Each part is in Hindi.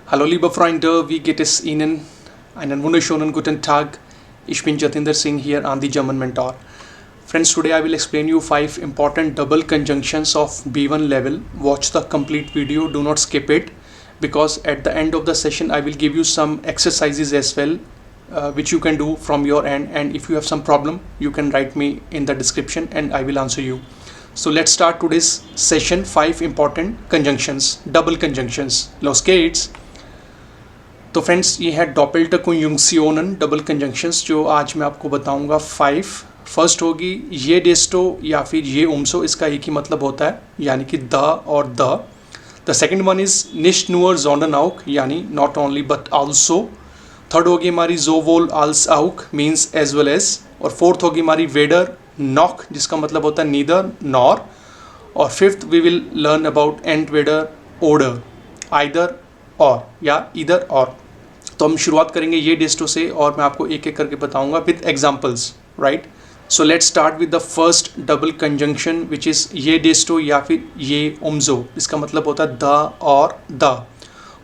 Hallo liebe Freunde, wie geht es Ihnen? Einen wunderschönen guten Tag. Ich bin Jatinder Singh here on the German Mentor. Friends, today I will explain you 5 important double conjunctions of B1 level. Watch the complete video, do not skip it, because at the end of the session I will give you some exercises as well, which you can do from your end, and if you have some problem you can write me in the description and I will answer you. So let's start today's session. 5 important conjunctions, double conjunctions. Los geht's. तो फ्रेंड्स, ये है डॉपेल्टर कंजंक्शनन डबल कंजंक्शंस जो आज मैं आपको बताऊंगा 5. फर्स्ट होगी ये डेस्टो या फिर ये उम्सो, इसका एक ही मतलब होता है यानी कि द और द सेकंड वन इज निश्ट नुअर जोंडनआउक यानी not only but also. Third होगी हमारी जोवोल आल्स आउक मीन्स एज वेल एज. और फोर्थ होगी हमारी वेडर नॉक जिसका मतलब होता है नीदर नॉर. और fifth we will learn about एंट वेडर ओडर आइदर और या इधर और. तो हम शुरुआत करेंगे ये डेस्टो से और मैं आपको एक एक करके बताऊंगा with examples, right. So let's start with the first double conjunction which is ये डेस्टो या फिर ये उम्जो. इसका मतलब होता है द और द.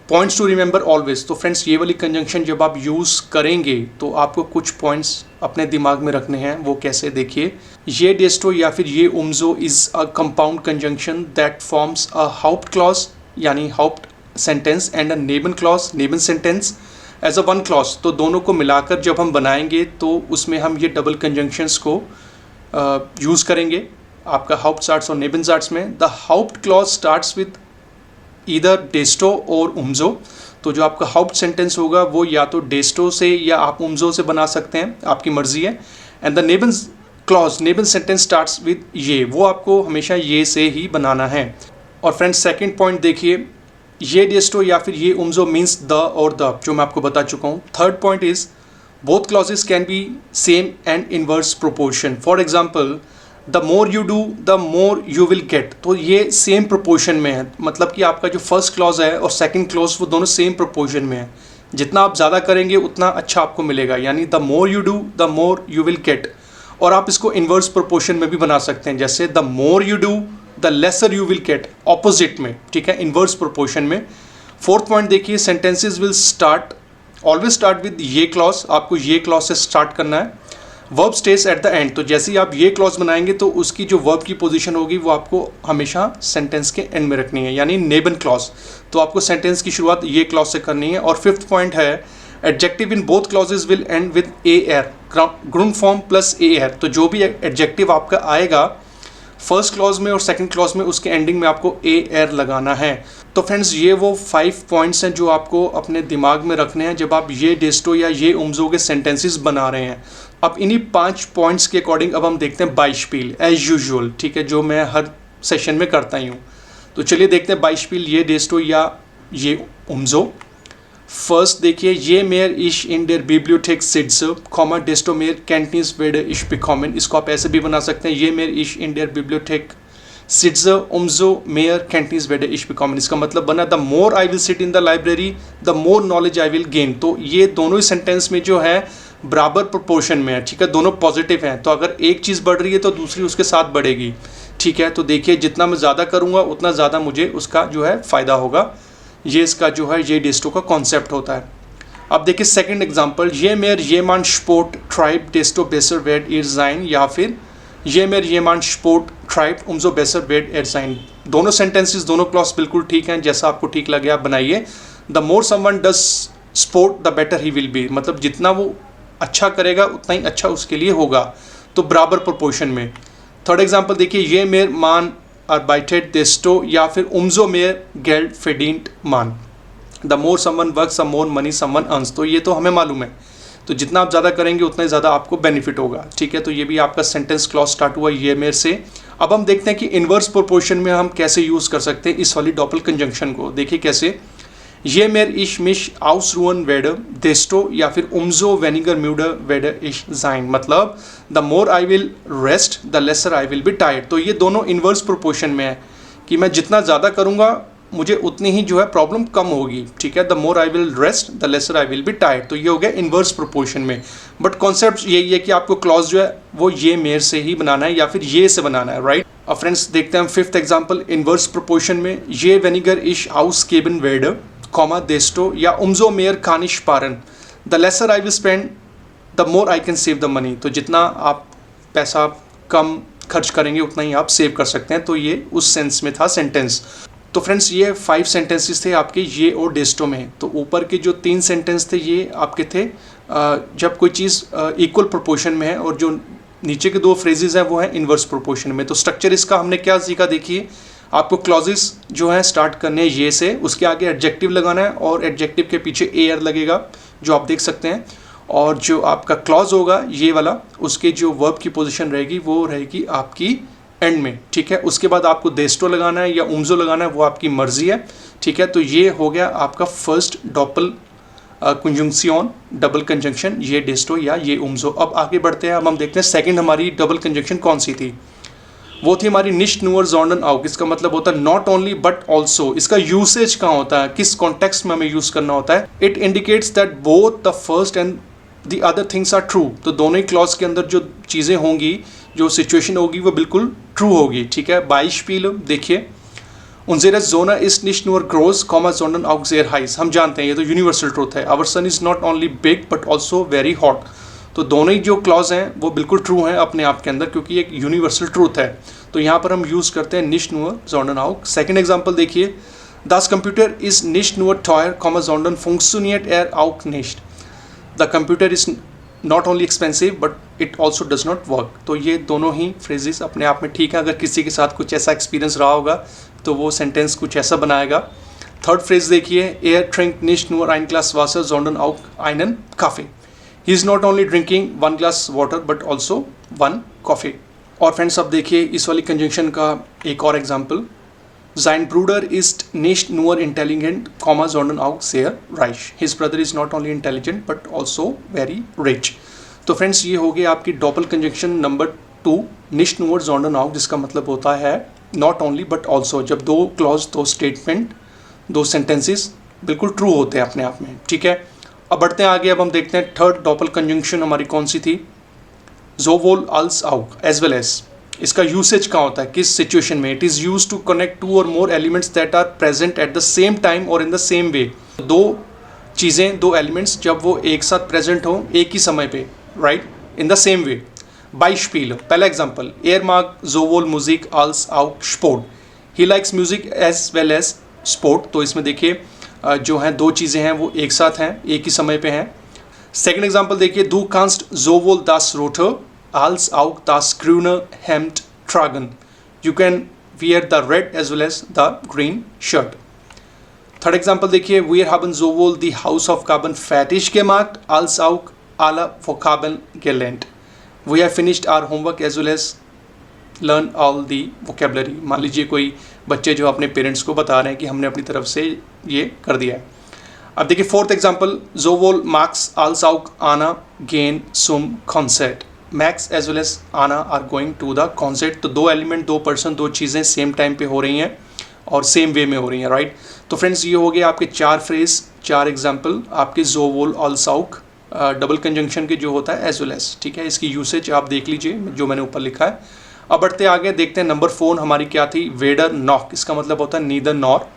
Points to remember always. तो फ्रेंड्स, ये वाली कंजंक्शन जब आप यूज़ करेंगे तो आपको कुछ पॉइंट्स अपने दिमाग में रखने हैं. वो कैसे, देखिए. ये डेस्टो या फिर ये उम्जो is a compound conjunction that forms a हाउप्ट क्लॉज यानी हाउप्ट सेंटेंस एंड अ नेबन क्लॉज नेबन sentence as a one clause. तो दोनों को मिलाकर जब हम बनाएंगे तो उसमें हम ये डबल कंजंक्शंस को यूज़ करेंगे आपका हाउप्ट स्टार्ट्स और नेबन स्टार्ट्स में. द हाउप्ट क्लॉज स्टार्ट्स विद ईदर डेस्टो और उम्जो. तो जो आपका हाउप्ट सेंटेंस होगा वो या तो डेस्टो से या आप उम्जो से बना सकते हैं, आपकी मर्जी है. एंड द नेबन क्लॉज नेबन सेंटेंस स्टार्ट्स विद ये, वो आपको हमेशा ये से ही बनाना है. और फ्रेंड्स, सेकेंड पॉइंट देखिए, ये डेस्टो या फिर ये उम्जो मीन्स द और द, जो मैं आपको बता चुका हूँ. Third point is both clauses can be same and inverse proportion. For example, the more you do the more you will get. तो ये सेम प्रोपोर्शन में है, मतलब कि आपका जो फर्स्ट क्लॉज है और सेकंड क्लॉज वो दोनों सेम प्रोपोर्शन में है. जितना आप ज़्यादा करेंगे उतना अच्छा आपको मिलेगा, यानी the more you do the more you will get. और आप इसको इनवर्स प्रोपोर्शन में भी बना सकते हैं, जैसे the more you do the lesser you will get, opposite में, ठीक है, इनवर्स प्रोपोर्शन में. फोर्थ पॉइंट देखिए, sentences will start always start with ये क्लॉज. आपको ये क्लॉज से स्टार्ट करना है. Verb stage at the end. तो जैसे ही आप ये क्लॉज बनाएंगे तो उसकी जो वर्ब की पोजीशन होगी वो आपको हमेशा सेंटेंस के एंड में रखनी है, यानी नेबन क्लॉज. तो आपको सेंटेंस की शुरुआत ये क्लॉज से करनी है. और फिफ्थ पॉइंट है adjective in both clauses will end with a एर, ग्रुंड फॉर्म प्लस ए एर. तो जो भी एडजेक्टिव आपका आएगा फर्स्ट क्लॉज में और सेकंड क्लॉज में, उसके एंडिंग में आपको ए एर लगाना है. तो फ्रेंड्स, ये वो 5 पॉइंट्स हैं जो आपको अपने दिमाग में रखने हैं जब आप ये डेस्टो या ये उम्जो के सेंटेंसेस बना रहे हैं. अब इन्हीं 5 पॉइंट्स के अकॉर्डिंग अब हम देखते हैं बाइशपील एज यूजुअल, ठीक है, जो मैं हर सेशन में करता ही हूँ. तो चलिए देखते हैं बाइशपील ये डेस्टो या ये उम्जो. फर्स्ट देखिए, ये मेयर इश इन डेयर बिब्लियोथेक सिड्स कॉमा डेस्टो मेयर कैंटीन्स वेड इश बिकॉमन. इसको आप ऐसे भी बना सकते हैं, ये मेयर इश इन डेयर बिब्लियोथेक सिड्स उम्जो मेयर कैंटीन्स वेड इश बिकॉमन. इसका मतलब बना the more I will sit in the library the more knowledge I will gain. तो ये दोनों ही सेंटेंस में जो है बराबर प्रोपोर्शन में है, ठीक है, दोनों पॉजिटिव हैं. तो अगर एक चीज़ बढ़ रही है तो दूसरी उसके साथ बढ़ेगी, ठीक है. तो देखिए, जितना मैं ज़्यादा करूँगा उतना ज़्यादा मुझे उसका जो है फ़ायदा होगा. ये इसका जो है ये डेस्टो का कॉन्सेप्ट होता है. अब देखिए सेकंड एग्जांपल, ये मेर ये मान स्पोर्ट ट्राइब डेस्टो बेसर वेड इर्जाइन या फिर ये मेर ये मान स्पोर्ट ट्राइब उम्जो बेसर वेड इर्जाइन. दोनों सेंटेंसेस, दोनों क्लॉज बिल्कुल ठीक हैं, जैसा आपको ठीक लगे आप बनाइए. The more someone does sport the better he will be. मतलब जितना वो अच्छा करेगा उतना ही अच्छा उसके लिए होगा, तो बराबर प्रोपोर्शन में. थर्ड एग्जाम्पल देखिए, ये मेर मान arbeitet desto या फिर umso mehr Geld verdient man. The more someone works, the more money someone earns. तो ये तो हमें मालूम है, तो जितना आप ज़्यादा करेंगे उतना ही ज़्यादा आपको बेनिफिट होगा, ठीक है. तो ये भी आपका सेंटेंस क्लॉज स्टार्ट हुआ ये मेरे से. अब हम देखते हैं कि इनवर्स प्रोपोर्शन में हम कैसे यूज़ कर सकते हैं इस वाली डबल कंजंक्शन को. देखिए कैसे, ये मेर इश मिश आउस रुअन वेड डेस्टो या फिर उम्जो वेनिगर म्यूडर वेड इश जाइन. मतलब the more I will rest the lesser I will be tired. तो ये दोनों इनवर्स प्रोपोर्शन में है कि मैं जितना ज़्यादा करूँगा मुझे उतनी ही जो है प्रॉब्लम कम होगी, ठीक है. The more I will rest the lesser I will be tired. तो ये हो गया इनवर्स प्रोपोर्शन में. बट कॉन्सेप्ट यही है कि आपको क्लॉज जो है वो ये मेर से ही बनाना है या फिर ये से बनाना है, राइट. अब फ्रेंड्स देखते हैं हम फिफ्थ एग्जाम्पल इनवर्स प्रोपोर्शन में. ये वेनिगर इश हाउस केबिन वेड कॉमा देस्टो या उम्जो मेयर कानिश पारन, the lesser I will spend the more I can save the money. तो जितना आप पैसा कम खर्च करेंगे उतना ही आप सेव कर सकते हैं। तो ये उस सेंस में था सेंटेंस। तो फ्रेंड्स ये 5 सेंटेंसेस थे आपके ये और डेस्टो में। तो ऊपर के जो 3 सेंटेंस थे ये आपके थे जब कोई चीज़ इक्वल प्रोपोर्शन में है, और जो नीचे के 2 फ्रेजेस हैं वो हैं इन्वर्स प्रोपोर्शन में। तो स्ट्रक्चर इसका हमने क्या सीखा, देखिए आपको क्लॉजेस जो हैं स्टार्ट करने हैं ये से, उसके आगे एडजेक्टिव लगाना है और एडजेक्टिव के पीछे एयर लगेगा जो आप देख सकते हैं, और जो आपका क्लॉज होगा ये वाला उसके जो वर्ब की पोजीशन रहेगी वो रहेगी आपकी एंड में, ठीक है। उसके बाद आपको देस्टो लगाना है या उम्जो लगाना है वो आपकी मर्जी है, ठीक है। तो ये हो गया आपका फर्स्ट डॉपल कंजंक्शन, डबल कंजंक्शन, ये डेस्टो या ये उम्जो। अब आगे बढ़ते हैं, अब हम देखते हैं सेकंड हमारी डबल कंजंक्शन कौन सी थी। वो थी हमारी निश्ट नुअर जोंडन आउक। इसका मतलब होता है नॉट ओनली बट ऑल्सो। इसका यूसेज कहाँ होता है, किस कॉन्टेक्स्ट में हमें यूज करना होता है। It indicates that both the first and the other things are true. तो दोनों ही क्लॉज के अंदर जो चीज़ें होंगी, जो सिचुएशन होगी वो बिल्कुल ट्रू होगी, ठीक है। बाइशपील देखिए, उनजेर जोना इस निश नुअर ग्रोज कॉमा जोंडन आउक जेर हाइस। हम जानते हैं ये तो यूनिवर्सल ट्रूथ है। Our sun is not only big but also very hot. तो दोनों ही जो क्लॉज हैं वो बिल्कुल ट्रू हैं अपने आप के अंदर, क्योंकि एक यूनिवर्सल ट्रूथ है। तो यहाँ पर हम यूज़ करते हैं निश नुअर जोंडन आउक। सेकेंड एग्जाम्पल देखिए, दास कंप्यूटर इज निश नुअर टॉयर कॉमा जोंडन फंक्शनिएट एर आउक निश्ट। The computer is not only expensive but it also does not work. तो ये दोनों ही फ्रेजेस अपने आप में ठीक है। अगर किसी के साथ कुछ ऐसा एक्सपीरियंस रहा होगा तो वो सेंटेंस कुछ ऐसा बनाएगा। थर्ड फ्रेज देखिए, एयर ट्रिंक निश्ट नुअर ein ग्लास वासर जोंडन आउक einen काफ़े। He is not only drinking 1 glass water but also 1 coffee. और फ्रेंड्स अब देखिए इस वाली कंजंक्शन का एक और example, Sein Bruder ist nicht nur intelligent, sondern auch sehr reich. His brother is not only intelligent but also very rich. तो फ्रेंड्स ये हो गया आपकी double conjunction number 2 nicht nur sondern auch, जिसका मतलब होता है नॉट ओनली बट ऑल्सो। जब 2 क्लॉज, 2 स्टेटमेंट, 2 सेंटेंसेस बिल्कुल ट्रू होते हैं अपने आप में, ठीक है। अब बढ़ते हैं आगे। अब हम देखते हैं थर्ड डबल कंजंक्शन हमारी कौन सी थी, sowohl als auch as well as. इसका यूसेज कहाँ होता है, किस सिचुएशन में। It is use to connect 2 or more elements that are present at the same time और इन द सेम वे। 2 चीज़ें, 2 एलिमेंट्स जब वो एक साथ प्रेजेंट हो एक ही समय पे, right, in the same way. बाइशपील, पहला एग्जाम्पल, एयर मार्क सोवोल म्यूजिक आल्स आउक स्पोर्ट। He likes music as well as sport. तो इसमें देखिए जो हैं 2 चीज़ें हैं वो एक साथ हैं, एक ही समय पे हैं। सेकेंड एग्जाम्पल देखिए, दू const सोवोल Das rotor als auch das grüne Hemd tragen. You can wear the red as well as the green shirt. Third example देखिए, wir haben sowohl die Hausaufgaben fertig gemacht als auch alle Vokabeln gelernt. We have finished our homework as well as learn all the vocabulary. मान लीजिए कोई बच्चे जो अपने पेरेंट्स को बता रहे हैं कि हमने अपनी तरफ से ये कर दिया है। अब देखिए fourth example, sowohl Max als auch Anna gehen zum Konzert. Max as well as Anna are going to the concert. तो 2 एलिमेंट, 2 पर्सन, 2 चीज़ें सेम टाइम पे हो रही हैं और सेम वे में हो रही हैं, राइट। तो फ्रेंड्स ये हो गए आपके 4 फ्रेज, 4 एग्जाम्पल आपके सोवोल ऑल्स आउक डबल कंजंक्शन के जो होता है एज वेल एज, ठीक है। इसकी यूसेज आप देख लीजिए जो मैंने ऊपर लिखा है। अब बढ़ते आगे देखते हैं नंबर 4 हमारी क्या थी, वेडर नॉक। इसका मतलब होता है neither nor.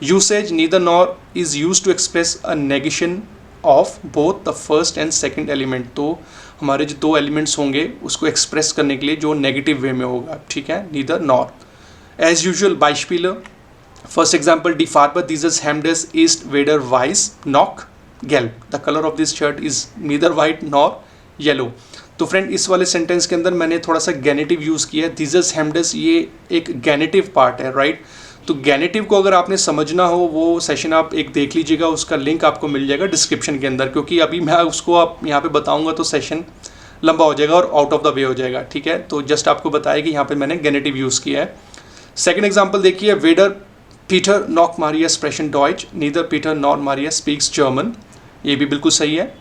Usage neither nor is use to express a negation of both the first and second element. तो हमारे जो 2 एलिमेंट्स होंगे उसको एक्सप्रेस करने के लिए जो नेगेटिव वे में होगा, ठीक है, नीदर नॉर। एज यूजुअल बाइशपीलर, फर्स्ट एग्जाम्पल, डी फार्बर दिस हेमडेस ईस्ट वेडर वाइस नॉक गेल्प। The colour of this shirt is neither white nor yellow. तो फ्रेंड इस वाले सेंटेंस के अंदर मैंने थोड़ा सा गैनेटिव यूज़ किया है। दिस हेमडेस ये एक गैनेटिव पार्ट है, राइट। तो गैनेटिव को अगर आपने समझना हो वो सेशन आप एक देख लीजिएगा, उसका लिंक आपको मिल जाएगा डिस्क्रिप्शन के अंदर, क्योंकि अभी मैं उसको आप यहाँ पे बताऊँगा तो सेशन लंबा हो जाएगा और आउट ऑफ द वे हो जाएगा, ठीक है। तो जस्ट आपको बताया कि यहाँ पे मैंने गैनेटिव यूज़ किया है। सेकेंड एग्जाम्पल देखिए, वेडर पीटर नॉक मारिया स्प्रेशन डॉइच, neither Peter nor Maria speaks German. ये भी बिल्कुल सही है।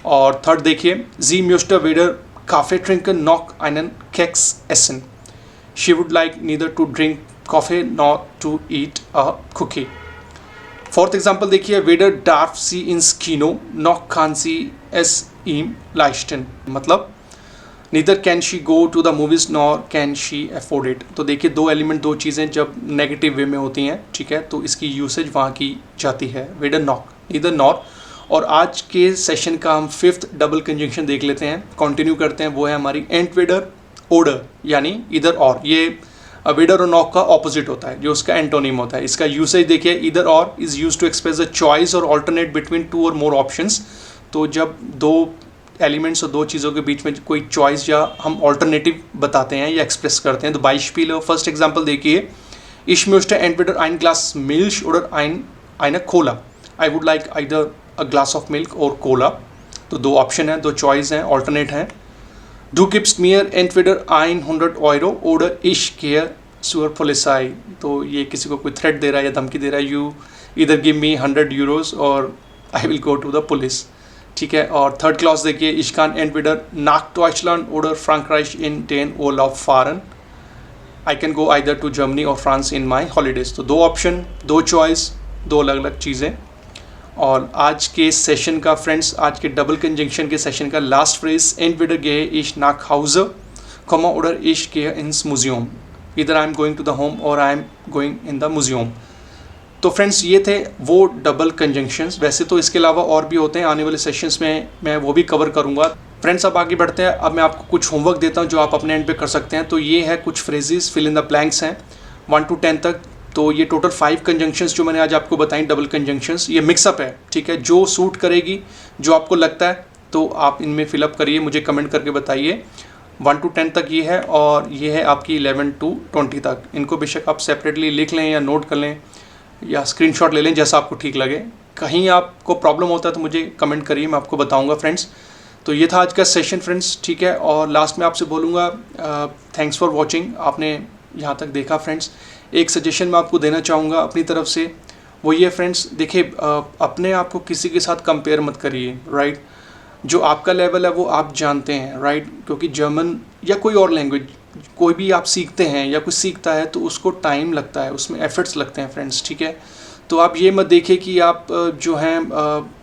और थर्ड देखिए, जी म्यूस्टर वेडर काफ़े ट्रिंकन नॉक einen केक्स एसन। She would like neither to drink coffee not to eat a cookie. Fourth example देखिए, वेडर डार्फ सी इन स्कीनो नॉक खान सी एस ईम लाइस्टन। मतलब neither can she go to the movies nor can she afford it. तो देखिए दो एलिमेंट, दो चीज़ें जब नेगेटिव वे में होती हैं, ठीक है, तो इसकी यूसेज वहाँ की जाती है विद नॉक, नीदर नॉर। और आज के सेशन का हम 5th डबल कंजंक्शन देख लेते हैं, कंटिन्यू करते हैं। वो है हमारी एंट विडर ओडर, यानी इधर और। ये विडर और नॉक का ऑपोजिट होता है, जो उसका एंटोनिम होता है। इसका यूसेज देखिए, either or is use to express the choice or alternate between two or more options. तो जब दो एलिमेंट्स और दो चीज़ों के बीच में कोई चॉइस या हम ऑल्टरनेटिव बताते हैं या एक्सप्रेस करते हैं। तो बाइस्पील फर्स्ट एग्जाम्पल देखिए, Ich möchte entweder ein Glas Milch oder eine Cola. I would like either a glass of milk or Cola. तो दो ऑप्शन हैं, दो चॉइस हैं, ऑल्टरनेट हैं। Du gibst mir entweder 100 Euro oder ich gehe zur Polizei. तो ये किसी को कोई थ्रेट दे रहा है या धमकी दे रहा है। You either give me 100 Euros or I will go to the police. ठीक है। और थर्ड क्लॉज देखिए, Ich kann entweder nach Deutschland oder Frankreich in den Urlaub fahren. I can go either to Germany or France in my holidays. तो दो ऑप्शन, दो चॉइस, दो अलग अलग चीज़ें। और आज के सेशन का फ्रेंड्स, आज के डबल कंजंक्शन के सेशन का last phrase, entweder gehe ich nach Hause, oder ich gehe ins Museum. Either I am going to the home or I am going in the museum. तो फ्रेंड्स ये थे वो डबल कंजंक्शंस। वैसे तो इसके अलावा और भी होते हैं, आने वाले सेशंस में मैं वो भी कवर करूँगा। फ्रेंड्स अब आगे बढ़ते हैं। अब मैं आपको कुछ होमवर्क देता हूँ जो आप अपने एंड पे कर सकते हैं। तो ये है कुछ phrases, fill in the blanks हैं 1 to 10 तक। तो ये टोटल 5 कंजंक्शंस जो मैंने आज आपको बताई, डबल कंजंक्शंस, ये मिक्सअप है, ठीक है। जो सूट करेगी, जो आपको लगता है, तो आप इनमें फिलअप करिए, मुझे कमेंट करके बताइए। 1 to 10 तक ये है, और ये है आपकी 11 to 20 तक। इनको बेशक आप सेपरेटली लिख लें या नोट कर लें या स्क्रीनशॉट ले लें, जैसा आपको ठीक लगे। कहीं आपको प्रॉब्लम होता है तो मुझे कमेंट करिए, मैं आपको बताऊंगा फ्रेंड्स। तो ये था आज का सेशन फ्रेंड्स, ठीक है। और लास्ट में आपसे बोलूँगा थैंक्स फॉर वॉचिंग। आपने यहाँ तक देखा फ्रेंड्स। एक सजेशन मैं आपको देना चाहूँगा अपनी तरफ से, वो ये फ्रेंड्स, देखिए अपने आप को किसी के साथ कंपेयर मत करिए, राइट। जो आपका लेवल है वो आप जानते हैं, राइट। क्योंकि जर्मन या कोई और लैंग्वेज कोई भी आप सीखते हैं या कुछ सीखता है तो उसको टाइम लगता है, उसमें एफर्ट्स लगते हैं फ्रेंड्स, ठीक है। तो आप ये मत देखिए कि आप जो हैं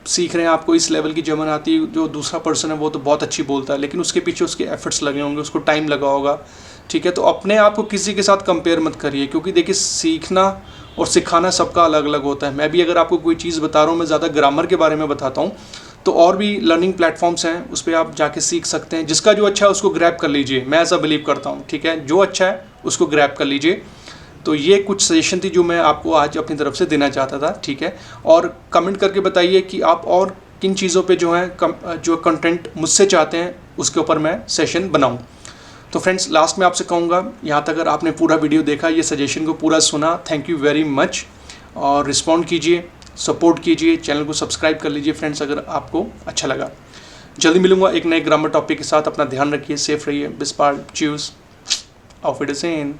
सीख रहे हैं, आपको इस लेवल की जर्मन आती है, जो दूसरा पर्सन है वो तो बहुत अच्छी बोलता है, लेकिन उसके पीछे उसके एफर्ट्स लगे होंगे, उसको टाइम लगा होगा, ठीक है। तो अपने आप को किसी के साथ कंपेयर मत करिए, क्योंकि देखिए सीखना और सिखाना सबका अलग अलग होता है। मैं भी अगर आपको कोई चीज़ बता रहा हूँ, मैं ज़्यादा ग्रामर के बारे में बताता हूँ, तो और भी लर्निंग प्लेटफॉर्म्स हैं, उस पर आप जाके सीख सकते हैं। जिसका जो अच्छा है उसको ग्रैब कर लीजिए, मैं ऐसा बिलीव करता हूँ, ठीक है। जो अच्छा है उसको ग्रैब कर लीजिए। तो ये कुछ सजेशन थी जो मैं आपको आज अपनी तरफ से देना चाहता था, ठीक है। और कमेंट करके बताइए कि आप और किन चीज़ों पे जो है जो कंटेंट मुझसे चाहते हैं उसके ऊपर मैं सेशन बनाऊं। तो फ्रेंड्स लास्ट में आपसे कहूँगा, यहाँ तक अगर आपने पूरा वीडियो देखा, ये सजेशन को पूरा सुना, थैंक यू वेरी मच। और रिस्पॉन्ड कीजिए, सपोर्ट कीजिए, चैनल को सब्सक्राइब कर लीजिए फ्रेंड्स अगर आपको अच्छा लगा। जल्दी मिलूंगा एक नए ग्रामर टॉपिक के साथ। अपना ध्यान रखिए, सेफ रहिए। बिस बार, च्यूज, auf Wiedersehen।